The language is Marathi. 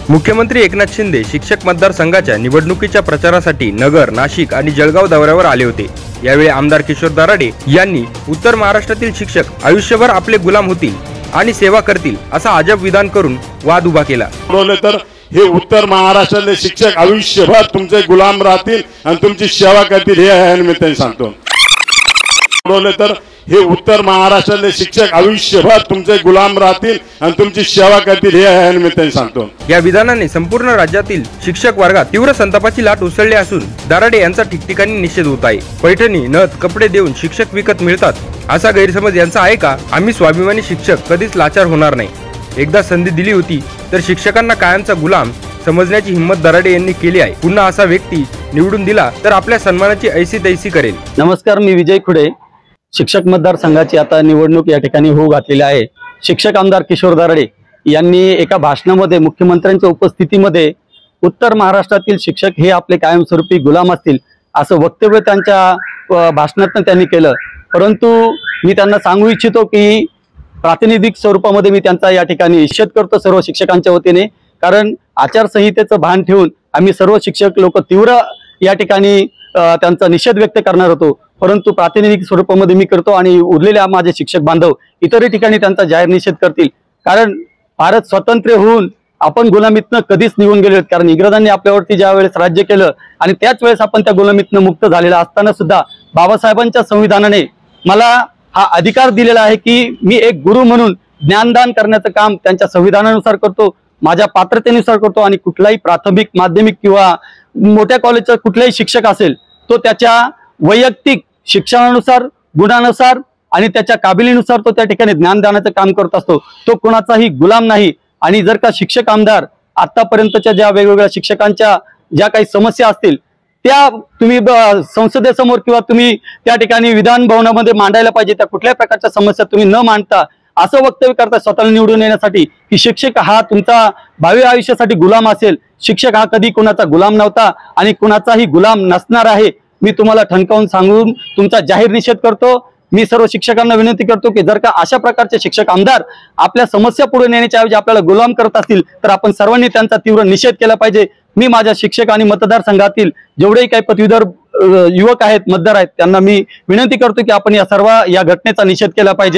मुख्यमंत्री एकनाथ शिंदे शिक्षक मतदारसंघाच्या निवडणुकीच्या प्रचारासाठी नगर, नाशिक आणि जळगाव दौऱ्यावर आले होते। यावेळी आमदार किशोर दराडे यांनी उत्तर महाराष्ट्रातील शिक्षक आयुष्यभर आपले गुलाम होतील आणि सेवा करतील असा अजब विधान करून वाद उभा केला। तर हे उत्तर महाराष्ट्रातले शिक्षक आयुष्यभर तुमचे गुलाम राहतील आणि तुमची सेवा करतील हे निमित्ताने सांगतो। तर हे उत्तर महाराष्ट्रातले शिक्षक आयुष्यभर तुमचे गुलाम राहतील आणि तुमची सेवा करतील हे निमित्ताने सांगतो। या विधानाने संपूर्ण राज्यातील शिक्षक वर्गात तीव्र संतापाची लाट उसळली असून दराडे यांचा ठिकठिकाणी निषेध होत आहे। पैठणी, नथ, कपडे देऊन शिक्षक विकत मिळतात असा गैरसमज यांचा आहे का? आम्ही स्वाभिमानी शिक्षक कधीच लाचार होणार नाही। एकदा संधी दिली होती तर शिक्षकांना कायमचा गुलाम समजण्याची हिम्मत दराडे यांनी केली आहे। पुन्हा असा व्यक्ती निवडून दिला तर आपल्या सन्मानाची ऐसी तैसी करेल। नमस्कार, मी विजय खुडे। शिक्षक मतदारसंघाची आता निवडणूक या ठिकाणी होऊ घातलेली आहे। शिक्षक आमदार किशोर दराडे यांनी एका भाषणामध्ये मुख्यमंत्र्यांच्या उपस्थितीमध्ये उत्तर महाराष्ट्रातील शिक्षक हे आपले कायमस्वरूपी गुलाम असतील असं वक्तव्य त्यांच्या भाषणातून त्यांनी केलं। परंतु मी त्यांना सांगू इच्छितो की प्रातिनिधिक स्वरूपामध्ये मी त्यांचा या ठिकाणी निषेध करतो सर्व शिक्षकांच्या वतीने, कारण आचारसंहितेचं भान ठेवून आम्ही सर्व शिक्षक लोक तीव्र या ठिकाणी त्यांचा निषेध व्यक्त करणार होतो। परंतु प्रातिनिधिक स्वरूपामध्ये मी करतो आणि उरलेल्या माझे शिक्षक बांधव इतरही ठिकाणी त्यांचा जाहीर निषेध करतील, कारण भारत स्वतंत्र होऊन आपण गुलामीतनं कधीच निघून गेलो। कारण इंग्रजांनी आपल्यावरती ज्या वेळेस राज्य केलं आणि त्याच वेळेस आपण त्या गुलामीतनं मुक्त झालेला असताना सुद्धा बाबासाहेबांच्या संविधानाने मला हा अधिकार दिलेला आहे की मी एक गुरु म्हणून ज्ञानदान करण्याचं काम त्यांच्या संविधानानुसार करतो, माझ्या पात्रतेनुसार करतो। आणि कुठलाही प्राथमिक, माध्यमिक किंवा मोठ्या कॉलेजचा कुठलाही शिक्षक असेल तो त्याच्या वैयक्तिक शिक्षणानुसार, गुणानुसार आणि त्याच्या काबिलीनुसार तो त्या ठिकाणी ज्ञानदानाचं काम करत असतो। तो कोणाचाही गुलाम नाही। आणि जर का शिक्षक आमदार आतापर्यंतच्या ज्या वेगवेगळ्या शिक्षकांच्या ज्या काही समस्या असतील त्या तुम्ही संसदेसमोर किंवा तुम्ही त्या ठिकाणी विधान भवनामध्ये मांडायला पाहिजे। त्या कुठल्याही प्रकारच्या समस्या तुम्ही न मांडता असं वक्तव्य करता स्वतःला निवडून येण्यासाठी की शिक्षक हा तुमचा भावी आयुष्यासाठी गुलाम असेल। शिक्षक हा कधी कोणाचा गुलाम नव्हता आणि कोणाचाही गुलाम नसणार आहे। मी तुम्हाला ठणकावून सांगून तुमचा जाहीर निषेध करतो। मी सर्व शिक्षकांना विनंती करतो की जर का अशा प्रकारचे शिक्षक आमदार आपल्या समस्या पुढे नेण्याच्या ऐवजी आपल्याला गुलाम करत असतील तर आपण सर्वांनी त्यांचा तीव्र निषेध केला पाहिजे। मी माझ्या शिक्षक आणि मतदारसंघातील जेवढेही काही पदवीधर युवक आहेत, मतदार आहेत, त्यांना मी विनंती करतो की आपण या सर्व या घटनेचा निषेध केला पाहिजे।